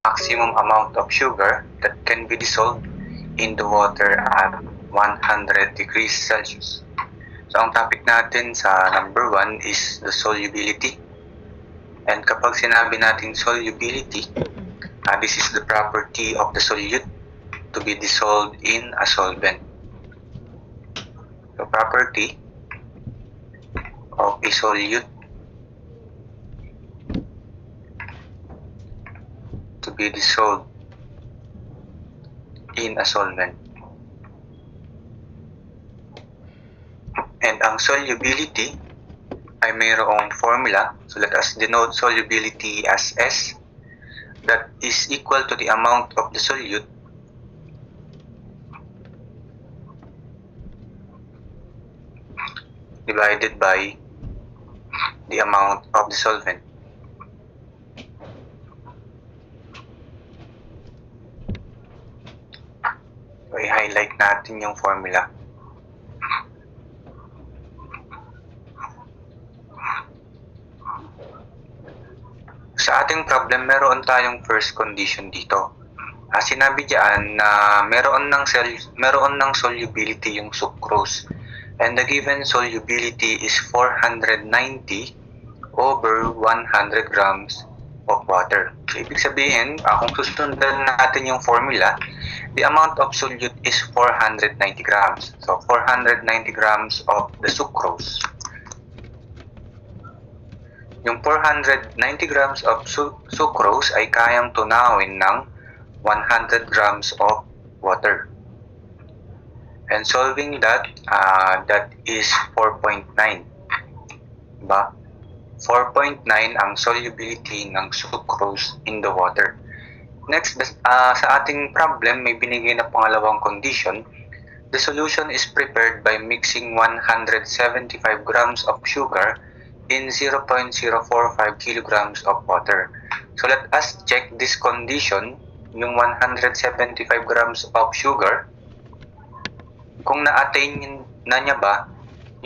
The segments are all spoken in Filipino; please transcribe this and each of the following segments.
maximum amount of sugar that can be dissolved in the water at 100 degrees Celsius. So, ang topic natin sa number 1 is the solubility. And kapag sinabi natin solubility, this is the property of the solute to be dissolved in a solvent. So, property of a solute to be dissolved in a solvent. And ang solubility ay mayroong formula. So let us denote solubility as S, that is equal to the amount of the solute divided by the amount of the solvent. So, i-highlight natin yung formula. Sa ating problem, meron tayong first condition dito. Sinabi diyan na meron ng solubility yung sucrose. And the given solubility is 490 over 100 grams of water. So, ibig sabihin, kung susundan natin yung formula, the amount of solute is 490 grams. So, 490 grams of the sucrose. Yung 490 grams of sucrose ay kayang tunawin ng 100 grams of water. And solving that, that is 4.9. Diba? 4.9 ang solubility ng sucrose in the water. Next, sa ating problem, may binigay na pangalawang condition. The solution is prepared by mixing 175 grams of sugar in 0.045 kilograms of water. So let us check this condition, yung 175 grams of sugar, kung na-attain na niya ba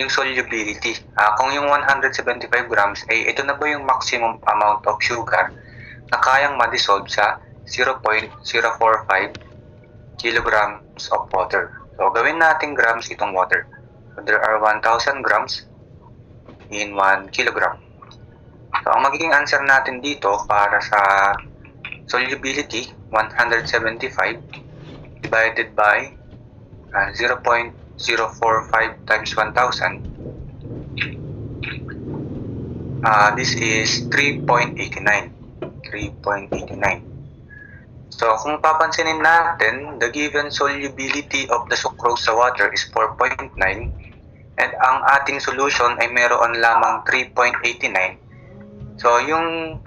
yung solubility. Kung yung 175 grams ay ito na ba yung maximum amount of sugar na kayang ma-dissolve sa 0.045 kilograms of water. So gawin natin grams itong water. So there are 1,000 grams in 1 kilogram. So ang magiging answer natin dito para sa solubility, 175 divided by 0.045 times 1,000, this is 3.89. So, kung papansinin natin, the given solubility of the sucrose sa water is 4.9 and ang ating solution ay meron lamang 3.89. So, yung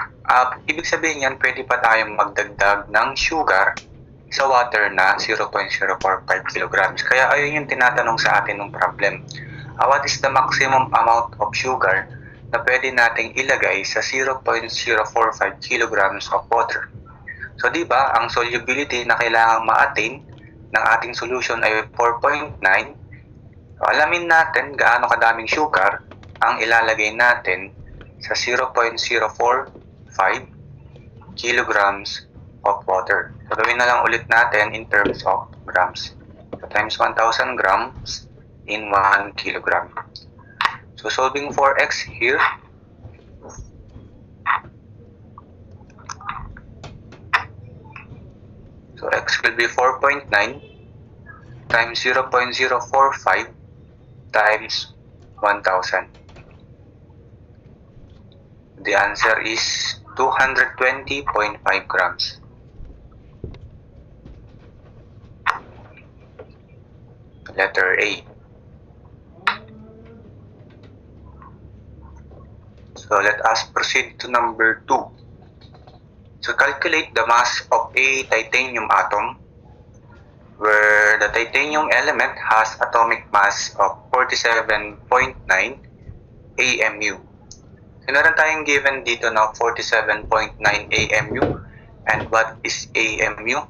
ibig sabihin yan, pwede pa tayong magdagdag ng sugar sa water na 0.045 kilograms. Kaya ayun yung tinatanong sa atin ng problem. What is the maximum amount of sugar na pwede nating ilagay sa 0.045 kilograms of water? So, di ba, ang solubility na kailangang ma-attain ng ating solution ay 4.9. So, alamin natin gaano kadaming sugar ang ilalagay natin sa 0.045 kilograms of water. So, gawin na lang ulit natin in terms of grams. So, times 1,000 grams in 1 kilogram. So, solving for x here, so x will be 4.9 times 0.045 times 1,000. The answer is 220.5 grams. Letter A. So let us proceed to number 2. So calculate the mass of a titanium atom where the titanium element has atomic mass of 47.9 AMU. So meron tayong given dito na 47.9 AMU. And what is AMU?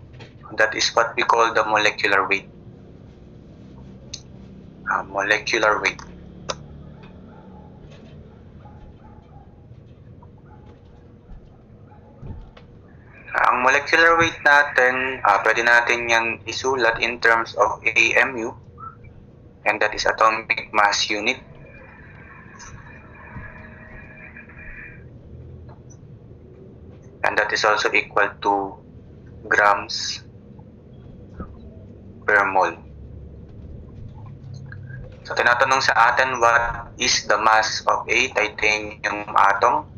That is what we call the molecular weight. Molecular weight. Ang molecular weight natin, pwede natin yan isulat in terms of AMU, and that is atomic mass unit. And that is also equal to grams per mole. So, tinatanong sa atin, what is the mass of a titanium atom?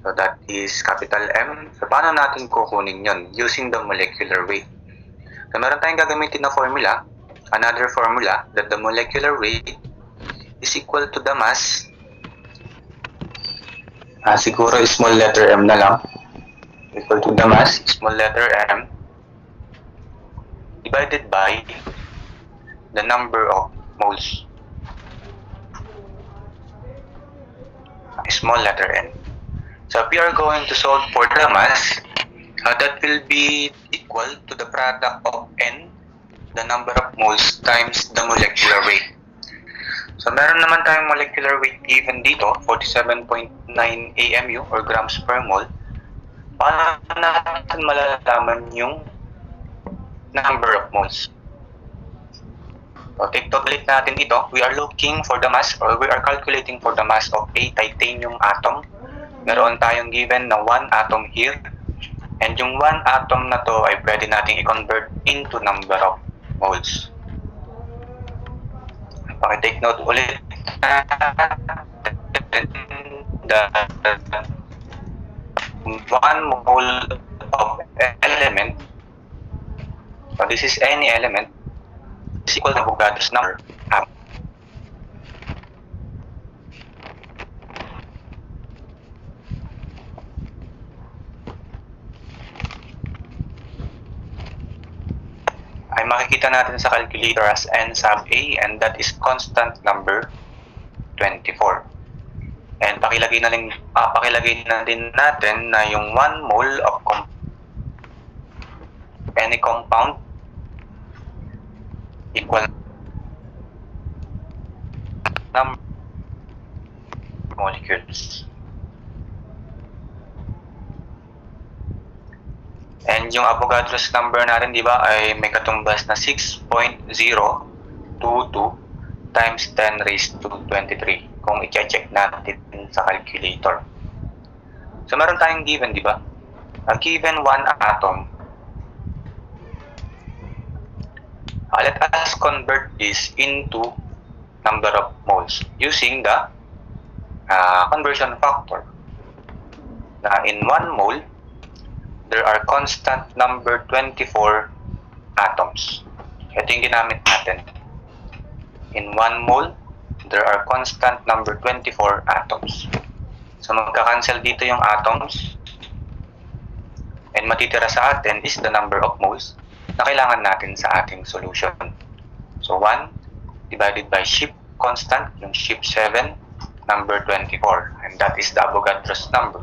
So, that is capital M. So, paano natin kukunin yon? Using the molecular weight. So, meron tayong gagamitin na formula, another formula, that the molecular weight is equal to the mass. Siguro small letter m na lang. Equal to the mass, small letter m, divided by the number of moles, small letter n. So if we are going to solve for the mass, that will be equal to the product of n, the number of moles, times the molecular weight. So meron naman tayong molecular weight given dito, 47.9 AMU or grams per mole. Paano natin malalaman yung number of moles? So, take note ulit natin ito. We are looking for the mass, or we are calculating for the mass of a titanium atom. Meron tayong given na 1 atom here. And yung 1 atom na to ay pwede nating i-convert into number of moles. Paki-take note ulit the 1 mole of element, so this is any element, is equal to Avogadro's number. Ay makikita natin sa calculator as n sub a, and that is constant number 24. And pakilagay na din natin na yung 1 mole of any compound equal number of molecules. And yung Avogadro's number natin, di ba, ay may katumbas na 6.022 times 10 raised to 23 kung i-check natin sa calculator. So meron tayong given, di ba? Given 1 atom. Let us convert this into number of moles using the conversion factor. Na in 1 mole, there are constant number 24 atoms. Ito yung ginamit natin. In 1 mole, there are constant number 24 atoms. So magka-cancel dito yung atoms, and matitira sa atin is the number of moles na kailangan natin sa ating solution. So 1 divided by ship constant, yung ship 7, number 24, and that is the Avogadro's number.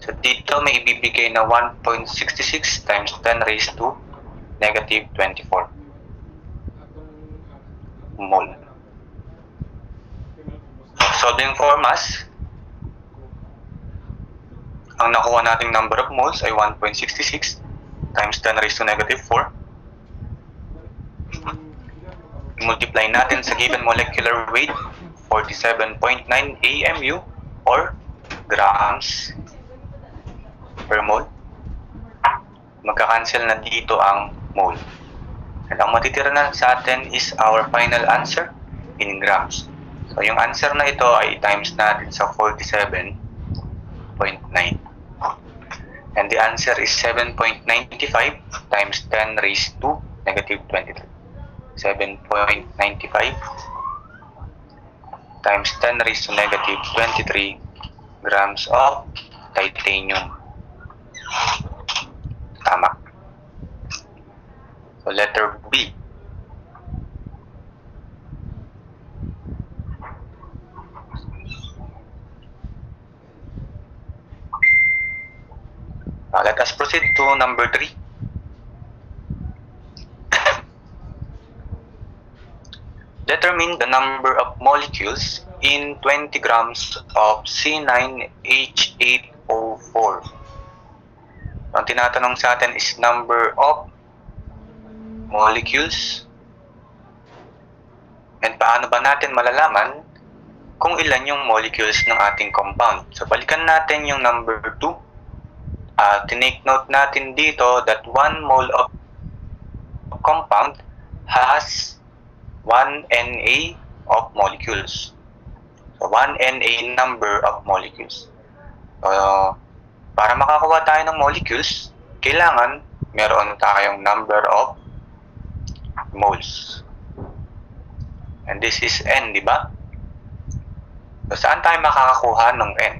So dito may ibibigay na 1.66 times 10 raised to negative 24 mole. Solving for mass, ang nakuha nating number of moles ay 1.66 times 10 raised to negative 4. Multiply natin sa given molecular weight, 47.9 AMU or grams per mole. Magka-cancel na dito ang mole. And ang matitira na sa atin is our final answer in grams. So yung answer na ito ay times natin sa 47.9. And the answer is 7.95 times 10 raised to negative 23. 7.95 times 10 raised to negative 23 grams of titanium. Tama. So letter B. Let us proceed to number 3. Determine the number of molecules in 20 grams of C9H8O4. Ang tinatanong sa atin is number of molecules. And paano ba natin malalaman kung ilan yung molecules ng ating compound? So balikan natin yung number 2. Tinake note natin dito that 1 mole of compound has 1 Na of molecules. So 1 Na number of molecules. Para makakuha tayo ng molecules, kailangan meron tayong number of moles. And this is N, di ba? So, saan tayo makakakuha ng N?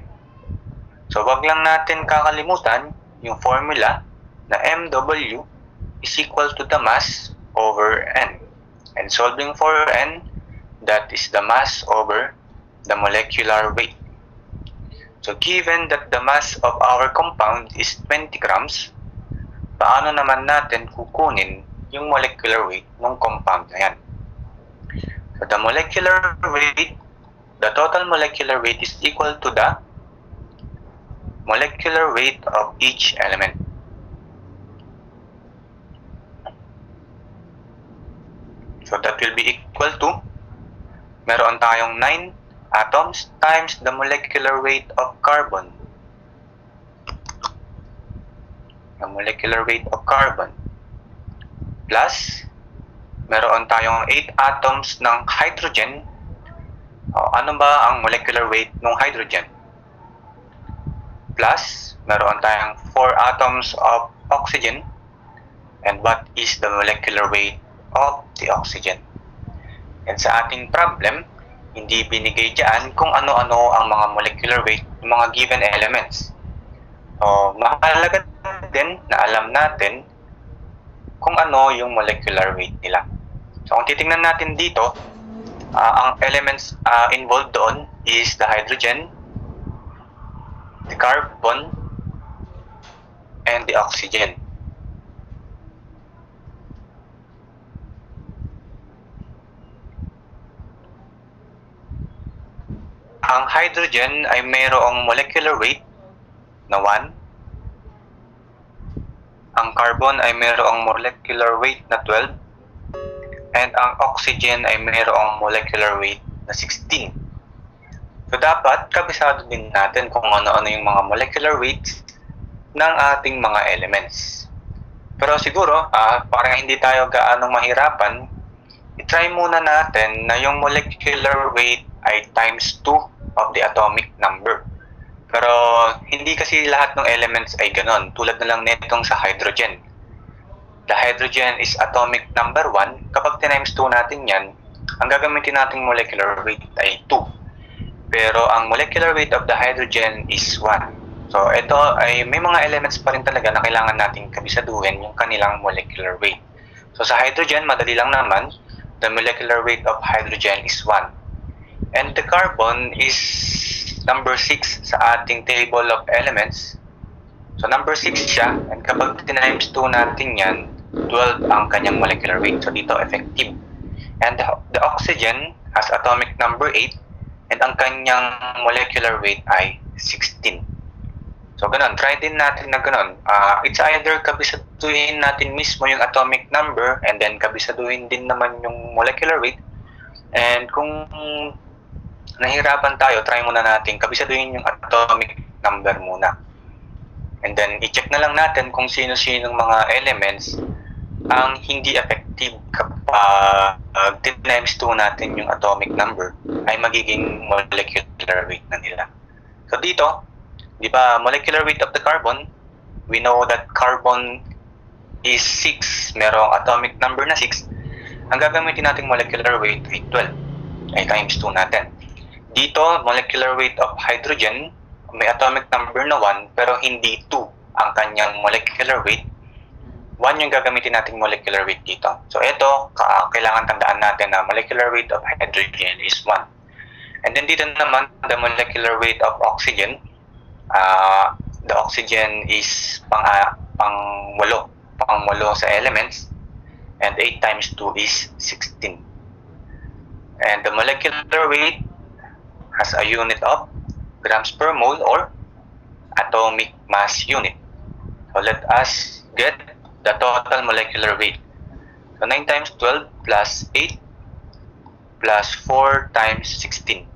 So, wag lang natin kakalimutan yung formula na MW is equal to the mass over N. And solving for N, that is the mass over the molecular weight. So, given that the mass of our compound is 20 grams, paano naman natin kukunin yung molecular weight ng compound na yan? So, the molecular weight, the total molecular weight is equal to the molecular weight of each element. So, that will be equal to, meron tayong 9 atoms times the molecular weight of carbon. The molecular weight of carbon plus meron tayong 8 atoms ng hydrogen. Ano ba ang molecular weight ng hydrogen? Plus, meron tayong 4 atoms of oxygen. And what is the molecular weight of the oxygen? And sa ating problem, hindi binigay dyan kung ano-ano ang mga molecular weight ng mga given elements. Mahalaga din na alam natin kung ano yung molecular weight nila. So, kung titingnan natin dito, ang elements involved doon is the hydrogen, the carbon, and the oxygen. Ang hydrogen ay mayroong molecular weight na 1. Ang carbon ay mayroong molecular weight na 12. And ang oxygen ay mayroong molecular weight na 16. So dapat kabisado din natin kung ano-ano yung mga molecular weights ng ating mga elements. Pero siguro, para hindi tayo gaanong mahirapan, itry muna natin na yung molecular weight ay times 2 of the atomic number. Pero hindi kasi lahat ng elements ay ganon, tulad na lang netong sa hydrogen. The hydrogen is atomic number 1. Kapag times 2 natin yan, ang gagamitin nating molecular weight ay 2. Pero ang molecular weight of the hydrogen is 1. So ito ay may mga elements pa rin talaga na kailangan nating kabisaduhin yung kanilang molecular weight. So sa hydrogen, madali lang naman, the molecular weight of hydrogen is 1. And the carbon is number 6 sa ating table of elements. So number 6 siya, and kapag times 2 natin yan, 12 ang kanyang molecular weight. So dito effective. And the oxygen has atomic number 8, and ang kanyang molecular weight ay 16. So ganun, try din natin na ganun. It's either kabisaduhin natin mismo yung atomic number, and then kabisaduhin din naman yung molecular weight. And kung nahirapan tayo, try muna natin kabisaduhin yung atomic number muna. And then, i-check na lang natin kung sino-sinong mga elements ang hindi effective kapag times 2 natin yung atomic number ay magiging molecular weight na nila. So dito, di ba, molecular weight of the carbon, we know that carbon is 6, merong atomic number na 6. Ang gagamitin nating molecular weight ay 12, ay times 2 natin. Dito, molecular weight of hydrogen, may atomic number na 1 pero hindi 2 ang kanyang molecular weight. 1 yung gagamitin nating molecular weight dito. So ito, kailangan tandaan natin na molecular weight of hydrogen is 1. And then dito naman, the molecular weight of oxygen, the oxygen is pang-8 sa elements, and 8 times 2 is 16. And the molecular weight has a unit of grams per mole or atomic mass unit. So let us get the total molecular weight. So 9 times 12 plus 8 plus 4 times 16.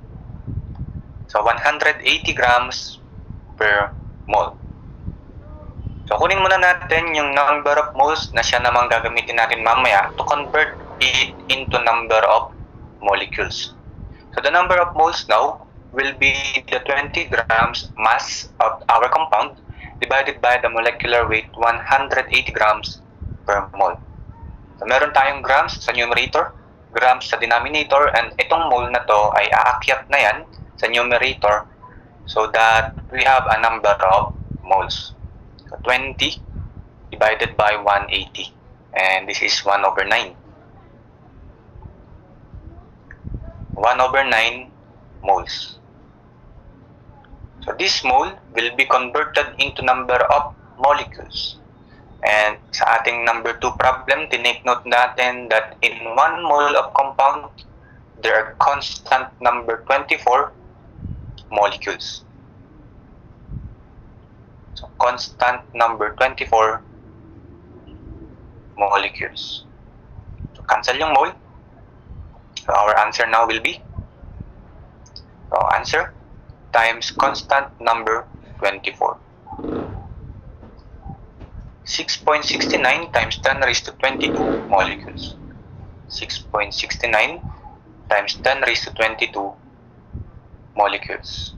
So 180 grams per mole. So kunin muna natin yung number of moles na siya namang gagamitin natin mamaya to convert it into number of molecules. So the number of moles now will be the 20 grams mass of our compound divided by the molecular weight 180 grams per mole. So meron tayong grams sa numerator, grams sa denominator, and itong mole na to ay aakyat na yan sa numerator so that we have a number of moles. So 20 divided by 180, and this is 1 over 9. 1 over 9 moles. So this mole will be converted into number of molecules. And sa ating number 2 problem, tinake note natin that in 1 mole of compound, there are constant number 24 molecules. So constant number 24 molecules. So cancel yung mole. So our answer now will be, so answer times constant number 24. 6.69 times 10 raised to 22 molecules. 6.69 times 10 raised to 22 molecules.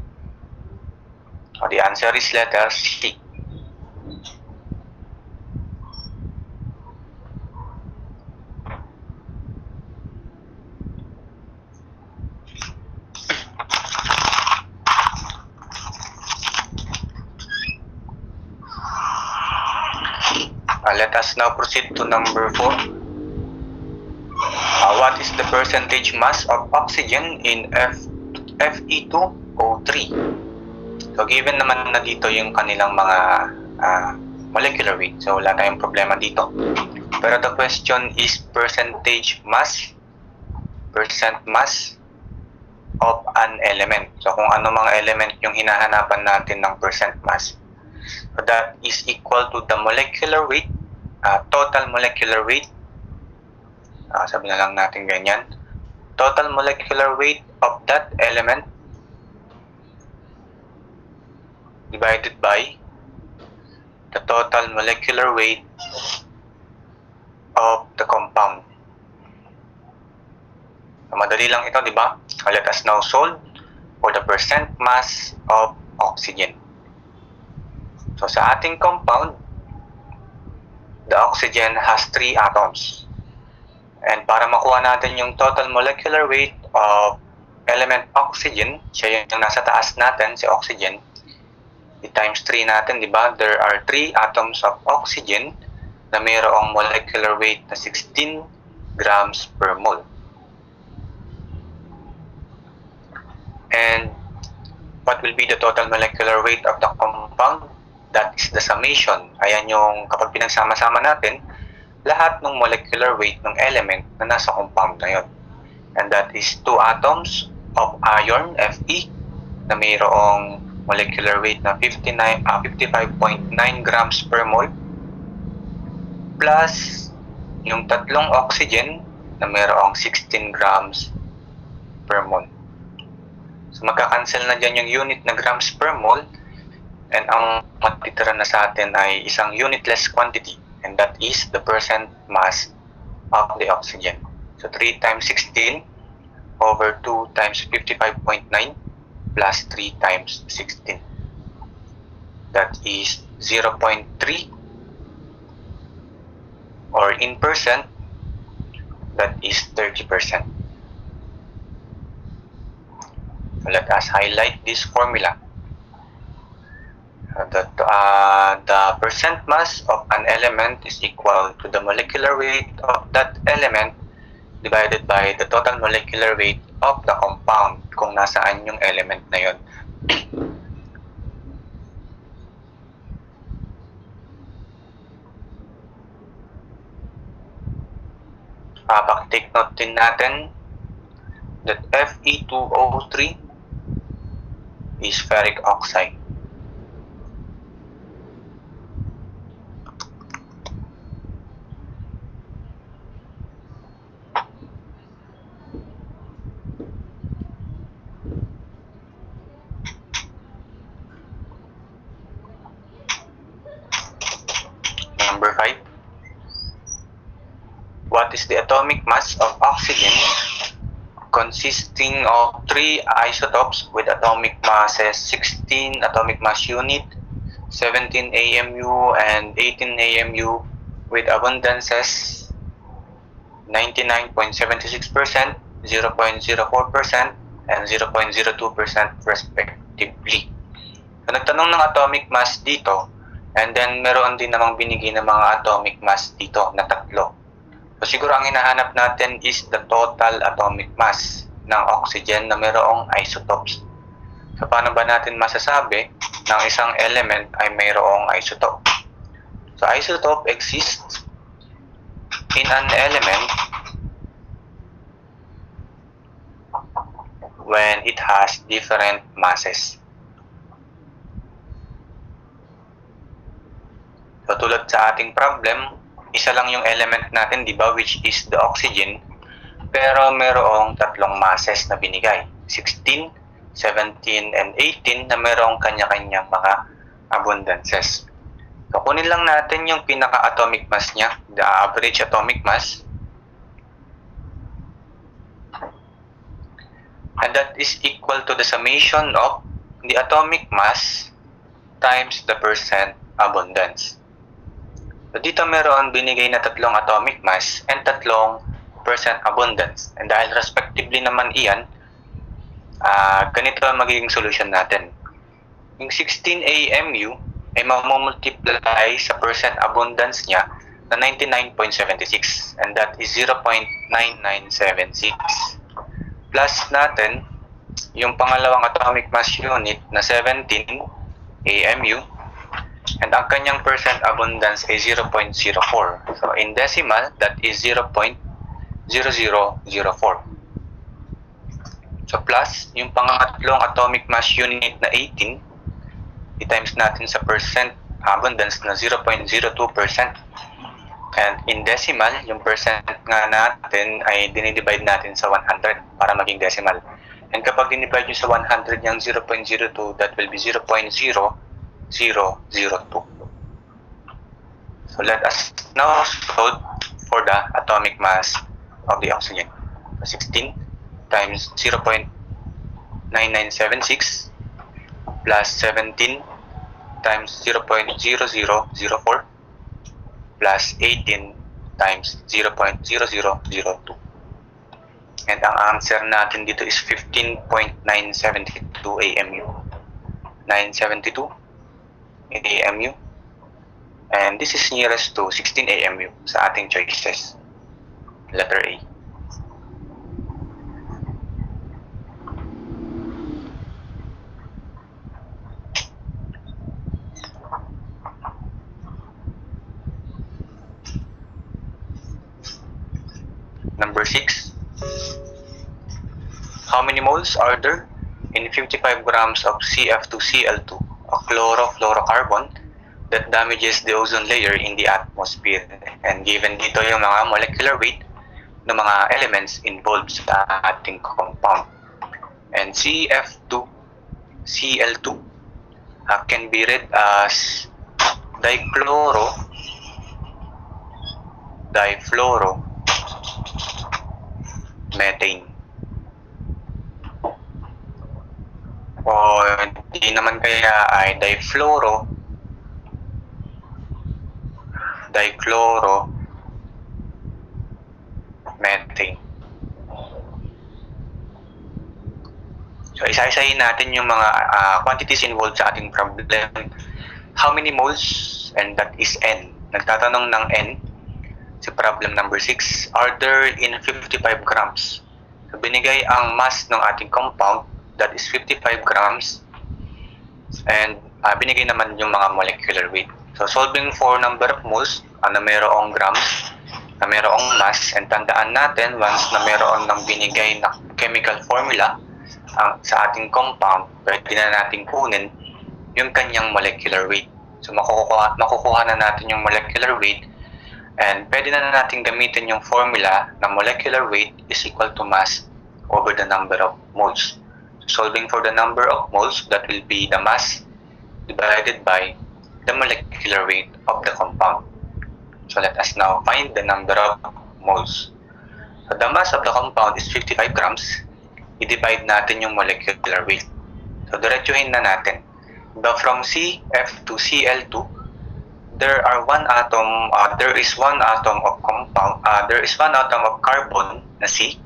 So the answer is letter C. Let us now proceed to number 4. What is the percentage mass of oxygen in Fe2O3? So given naman na dito yung kanilang mga molecular weight, so wala tayong problema dito. Pero the question is percentage mass, percent mass of an element. So kung ano mga element yung hinahanapan natin ng percent mass. So that is equal to the molecular weight, total molecular weight, sabi na lang natin ganyan, total molecular weight of that element divided by the total molecular weight of the compound. So, madali lang ito, di ba? Let us now solve for the percent mass of oxygen. So sa ating compound, the oxygen has 3 atoms. And para makuha natin yung total molecular weight of element oxygen, siya yung nasa taas natin, si oxygen, i-times 3 natin, di ba? There are 3 atoms of oxygen na mayroong molecular weight na 16 grams per mole. And what will be the total molecular weight of the compound? That is the summation. Ayan yung kapag pinagsama-sama natin, lahat ng molecular weight ng element na nasa compound na yun. And that is 2 atoms of iron, Fe, na mayroong molecular weight na 55.9 grams per mole, plus yung 3 oxygen na mayroong 16 grams per mole. So magka-cancel na dyan yung unit na grams per mole, and ang matitira na sa atin ay isang unitless quantity, and that is the percent mass of the oxygen. So 3 times 16 over 2 times 55.9 plus 3 times 16. That is 0.3, or in percent, that is 30%. So let us highlight this formula. The percent mass of an element is equal to the molecular weight of that element divided by the total molecular weight of the compound kung nasaan yung element na yun. Paki-take note din natin that Fe2O3 is ferric oxide. Number 5. What is the atomic mass of oxygen consisting of 3 isotopes with atomic masses 16 atomic mass unit, 17 AMU, and 18 AMU with abundances 99.76%, 0.04%, and 0.02% respectively. So, nagtanong ng atomic mass dito, and then meron din namang binigay ng mga atomic mass dito na 3. So, siguro ang hinahanap natin is the total atomic mass ng oxygen na mayroong isotopes. So, paano ba natin masasabi ng isang element ay mayroong isotope? So, isotope exists in an element when it has different masses. So, tulad sa ating problem, isa lang yung element natin, di ba, which is the oxygen, pero merong 3 masses na binigay, 16, 17, and 18 na merong kanya-kanyang mga abundances. So, kunin lang natin yung pinaka-atomic mass niya, the average atomic mass, and that is equal to the summation of the atomic mass times the percent abundance. So, dito meron binigay na 3 atomic mass and 3% abundance. And dahil respectively naman iyan, ganito ang magiging solution natin. Yung 16 AMU ay mamumultiply sa percent abundance niya na 99.76, and that is 0.9976. Plus natin yung pangalawang atomic mass unit na 17 AMU, and ang kanyang percent abundance ay 0.04. So, in decimal, that is 0.0004. So, plus, yung pangatlong atomic mass unit na 18, i-times natin sa percent abundance na 0.02%. And in decimal, yung percent nga natin ay dinidivide natin sa 100 para maging decimal. And kapag dinivide nyo sa 100 yung 0.02, that will be 0.0002. So let us now solve for the atomic mass of the oxygen. 16 times 0.9976 plus 17 times 0.0004 plus 18 times 0.0002. And ang answer natin dito is 15.972 AMU. 972 AMU. And this is nearest to 16 AMU sa ating choices. Letter A. Number 6. How many moles are there in 55 grams of CF2Cl2, a chlorofluorocarbon that damages the ozone layer in the atmosphere? And given dito yung mga molecular weight ng mga elements involved sa ating compound. And CF2Cl2 can be read as difluoromethane. O hindi naman kaya ay dichloromethane. So, isa-isahin natin yung mga quantities involved sa ating problem. How many moles? And that is N. Nagtatanong ng N sa problem number 6. Are there in 55 grams? So, binigay ang mass ng ating compound, that is 55 grams. And binigay naman yung mga molecular weight. So, solving for number of moles na mayroong grams, na mayroong mass, and tandaan natin once na mayroon ng binigay na chemical formula sa ating compound, pwede na natin kunin yung kanyang molecular weight. So, makukuha na natin yung molecular weight, and pwede na natin gamitin yung formula na molecular weight is equal to mass over the number of moles. So, solving for the number of moles, that will be the mass divided by the molecular weight of the compound. So let us now find the number of moles. So the mass of the compound is 55 grams. I-divide natin yung molecular weight. So diretsuhin na natin. But from CF to Cl2, there is one atom of carbon na C.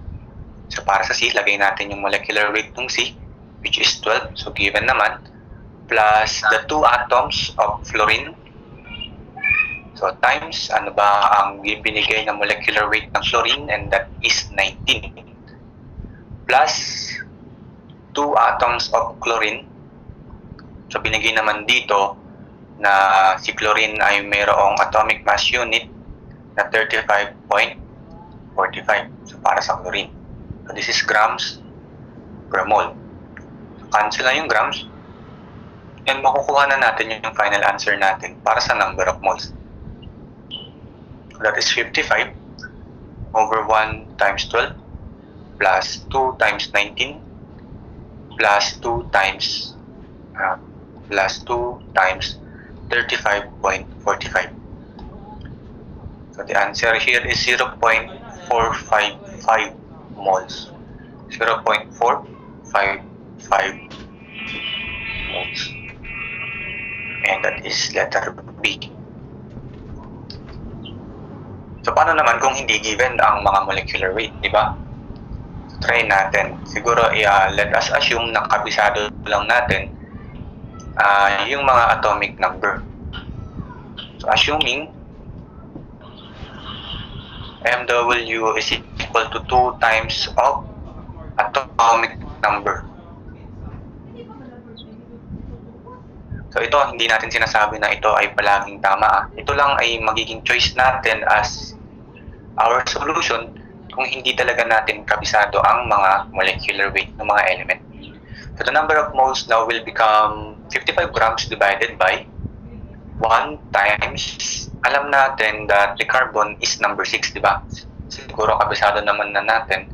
So para sa C, lagay natin yung molecular weight ng C, which is 12. So given naman, plus the 2 atoms of fluorine. So times, ano ba ang binigay na molecular weight ng fluorine, and that is 19. Plus 2 atoms of chlorine. So binigay naman dito na si chlorine ay mayroong atomic mass unit na 35.45. So para sa chlorine. So this is grams per mole. So cancel na yung grams. And makukuha na natin yung final answer natin para sa number of moles. So that is 55 over 1 times 12 plus 2 times 19 plus 2 times 35.45. So the answer here is 0.455 moles. 0.455 moles. And that is letter B. So paano naman kung hindi given ang mga molecular weight, di ba? So, try natin. Siguro let us assume na kabisado lang natin yung mga atomic number. So assuming MW is equal to 2 times of atomic number. So ito, hindi natin sinasabi na ito ay palaging tama. Ito lang ay magiging choice natin as our solution kung hindi talaga natin kabisado ang mga molecular weight ng mga element. So the number of moles now will become 55 grams divided by 1 times, alam natin that the carbon is number 6, di ba? Siguro kabisado naman na natin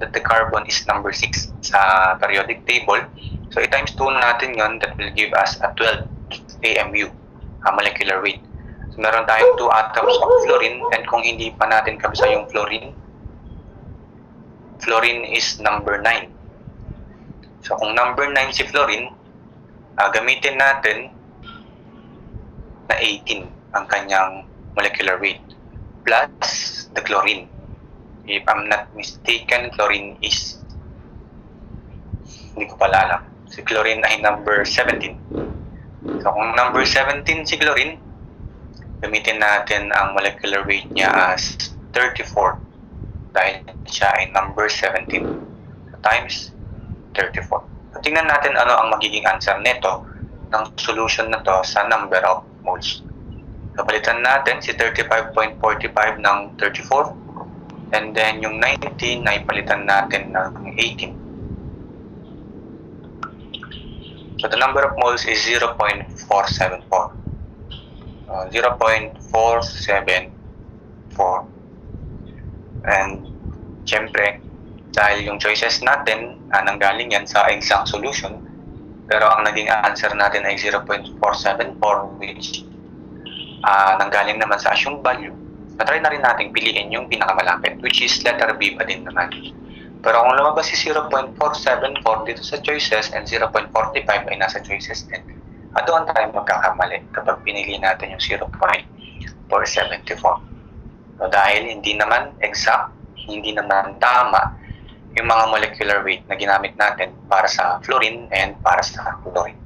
that the carbon is number 6 sa periodic table. So i-times 2 natin yon, that will give us a 12 AMU, molecular weight. So meron tayong 2 atoms of fluorine, and kung hindi pa natin kabisa yung fluorine is number 9. So kung number 9 si fluorine, gamitin natin na 18 ang kanyang molecular weight plus the chlorine. If I'm not mistaken, chlorine is, hindi ko pala alam. Si chlorine ay number 17. So kung number 17 si chlorine, gamitin natin ang molecular weight niya as 34 dahil siya ay number 17. So times 34. So tingnan natin ano ang magiging answer nito ng solution na to sa number of moles. So palitan natin si 35.45 ng 34, and then yung 19 ay palitan natin ng 18. So the number of moles is 0.474. 0.474. And syempre, dahil yung choices natin nanggaling yan sa exact solution, pero ang naging answer natin ay 0.474, which nanggaling naman sa assumed value. Na-try na rin natin piliin yung pinakamalapit, which is letter B pa din naman. Pero kung lumabas si 0.474 dito sa choices and 0.45 ay nasa choices din, doon tayo magkakamali kapag pinili natin yung 0.474. So dahil hindi naman exact, hindi naman tama yung mga molecular weight na ginamit natin para sa fluorine and para sa chlorine.